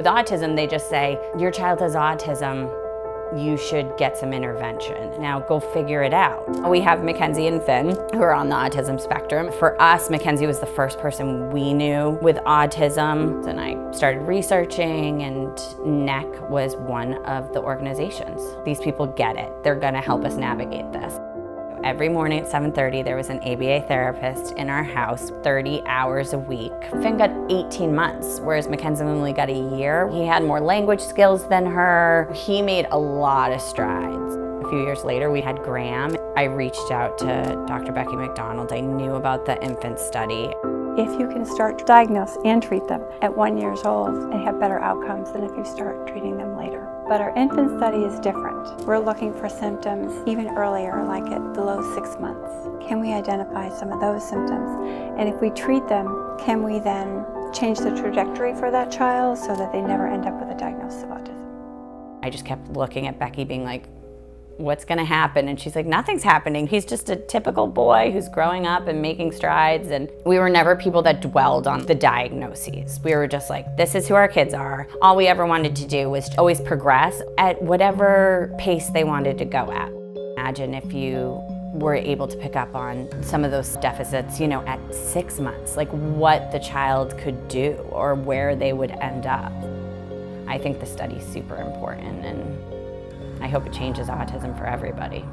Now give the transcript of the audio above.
With autism, they just say, your child has autism, you should get some intervention. Now go figure it out. We have Mackenzie and Finn, who are on the autism spectrum. For us, Mackenzie was the first person we knew with autism. And I started researching, and NECC was one of the organizations. These people get it. They're gonna help us navigate this. Every morning at 7:30, there was an ABA therapist in our house, 30 hours a week. Finn got 18 months, whereas Mackenzie only got a year. He had more language skills than her. He made a lot of strides. A few years later, we had Graeme. I reached out to Dr. Becky MacDonald. I knew about the infant study. If you can start diagnose and treat them at 1 year old, they have better outcomes than if you start treating them later. But our infant study is different. We're looking for symptoms even earlier, like at below 6 months. Can we identify some of those symptoms? And if we treat them, can we then change the trajectory for that child so that they never end up with a diagnosis of autism? I just kept looking at Becky being like, what's gonna happen? And she's like, nothing's happening. He's just a typical boy who's growing up and making strides. And we were never people that dwelled on the diagnoses. We were just like, this is who our kids are. All we ever wanted to do was always progress at whatever pace they wanted to go at. Imagine if you were able to pick up on some of those deficits, you know, at 6 months, like what the child could do or where they would end up. I think the study's super important, and I hope it changes autism for everybody.